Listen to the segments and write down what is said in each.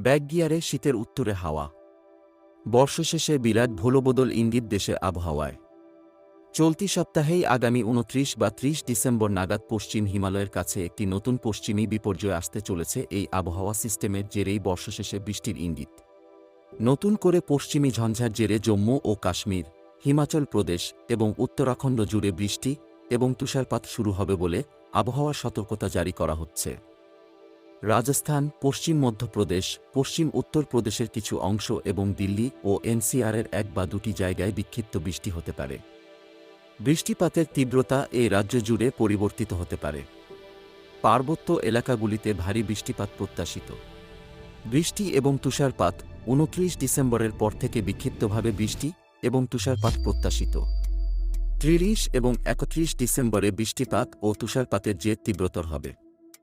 Back গিয়ারে শীতের উত্তরে হাওয়া। বর্ষশেষে বিরাট ভোলবদল ইঙ্গিত দেশের আবহাওয়ায়। চলতি সপ্তাহেই আগামী ২৯ বা ৩০ ডিসেম্বর নাগাদ পশ্চিম হিমালয়ের কাছে একটি নতুন পশ্চিমী বিপর্যয় আসতে চলেছে। এই আবহাওয়া সিস্টেমের জেরেই বর্ষশেষে বৃষ্টির ইঙ্গিত। নতুন করে পশ্চিমী ঝঞ্ঝার জেরে জম্মু ও কাশ্মীর, হিমাচল প্রদেশ এবং উত্তরাখণ্ড জুড়ে বৃষ্টি এবং তুষারপাত শুরু হবে বলে আবহাওয়ার সতর্কতা জারি করা হচ্ছে। রাজস্থান, পশ্চিম মধ্যপ্রদেশ, পশ্চিম উত্তরপ্রদেশের কিছু অংশ এবং দিল্লি ও এনসিআরের ১ বা ২টি জায়গায় বিক্ষিপ্ত বৃষ্টি হতে পারে। বৃষ্টিপাতের তীব্রতা এই রাজ্য জুড়ে পরিবর্তিত হতে পারে। পার্বত্য এলাকাগুলিতে ভারী বৃষ্টিপাত প্রত্যাশিত। বৃষ্টি এবং তুষারপাত ২৯ ডিসেম্বরের পর থেকে বিক্ষিপ্তভাবে বৃষ্টি এবং তুষারপাত প্রত্যাশিত। ৩০ এবং ৩১ ডিসেম্বরে বৃষ্টিপাত ও তুষারপাতের জের তীব্রতর হবে।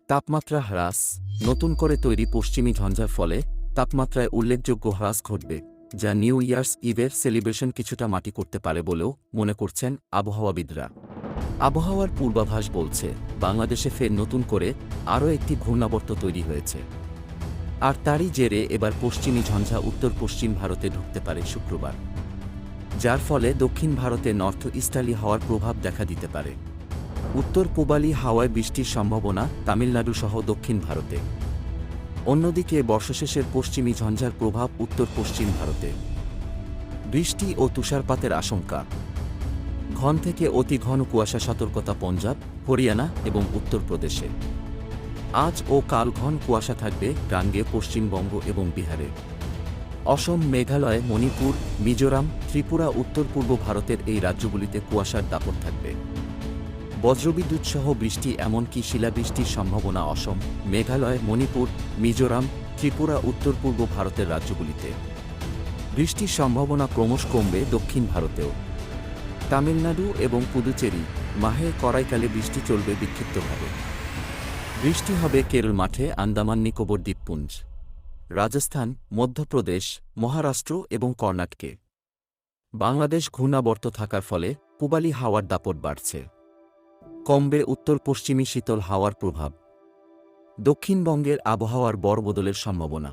তাপমাত্রা হ্রাস। নতুন করে তৈরি পশ্চিমী ঝঞ্ঝার ফলে তাপমাত্রায় উল্লেখযোগ্য হ্রাস ঘটবে, যা নিউ ইয়ার্স ইভের সেলিব্রেশন কিছুটা মাটি করতে পারে বলেও মনে করছেন আবহাওয়াবিদরা। আবহাওয়ার পূর্বাভাস বলছে বাংলাদেশে ফের নতুন করে আরও একটি ঘূর্ণাবর্ত তৈরি হয়েছে। আর তারই জেরে এবার পশ্চিমী ঝঞ্ঝা উত্তর পশ্চিম ভারতে ঢুকতে পারে শুক্রবার, যার ফলে দক্ষিণ ভারতে নর্থ ইস্টার্লি হাওয়ার প্রভাব দেখা দিতে পারে। উত্তর পূবালি হাওয়ায় বৃষ্টির সম্ভাবনা তামিলনাড়ু সহ দক্ষিণ ভারতে। অন্যদিকে বর্ষশেষের পশ্চিমী ঝঞ্ঝার প্রভাব উত্তর পশ্চিম ভারতে। বৃষ্টি ও তুষারপাতের আশঙ্কা। ঘন থেকে অতি ঘন কুয়াশা সতর্কতা পঞ্জাব, হরিয়ানা এবং উত্তরপ্রদেশে। আজ ও কাল ঘন কুয়াশা থাকবে গাঙ্গে, পশ্চিমবঙ্গ এবং বিহারে। অসম, মেঘালয়, মণিপুর, মিজোরাম, ত্রিপুরা, উত্তর পূর্ব ভারতের এই রাজ্যগুলিতে কুয়াশার দাপট থাকবে। বজ্রবিদ্যুৎ সহ বৃষ্টি এমনকি শিলাবৃষ্টির সম্ভাবনা অসম, মেঘালয়, মণিপুর, মিজোরাম, ত্রিপুরা, উত্তর পূর্ব ভারতের রাজ্যগুলিতে। বৃষ্টির সম্ভাবনা ক্রমশ কমবে দক্ষিণ ভারতেও। তামিলনাড়ু এবং পুদুচেরি, মাহে করাইকালে বৃষ্টি চলবে বিক্ষিপ্তভাবে। বৃষ্টি হবে কেরল মাঠে, আন্দামান নিকোবর দ্বীপপুঞ্জ, রাজস্থান, মধ্যপ্রদেশ, মহারাষ্ট্র এবং কর্ণাটকে। বাংলাদেশ ঘূর্ণাবর্ত থাকার ফলে পূবালি হাওয়ার দাপট বাড়ছে। কমবে উত্তর পশ্চিমী শীতল হাওয়ার প্রভাব। দক্ষিণবঙ্গের আবহাওয়ার বড় বদলের সম্ভাবনা।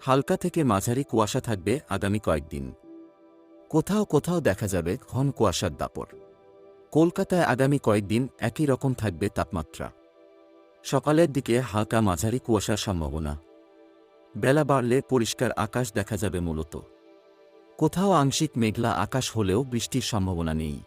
হালকা থেকে মাঝারি কুয়াশা থাকবে আগামী কয়েকদিন। কোথাও কোথাও দেখা যাবে ঘন কুয়াশার দাপট। কলকাতায় আগামী কয়েকদিন একই রকম থাকবে তাপমাত্রা। সকালের দিকে হালকা মাঝারি কুয়াশার সম্ভাবনা। বেলা বাড়লে পরিষ্কার আকাশ দেখা যাবে মূলত। কোথাও আংশিক মেঘলা আকাশ হলেও বৃষ্টির সম্ভাবনা নেই।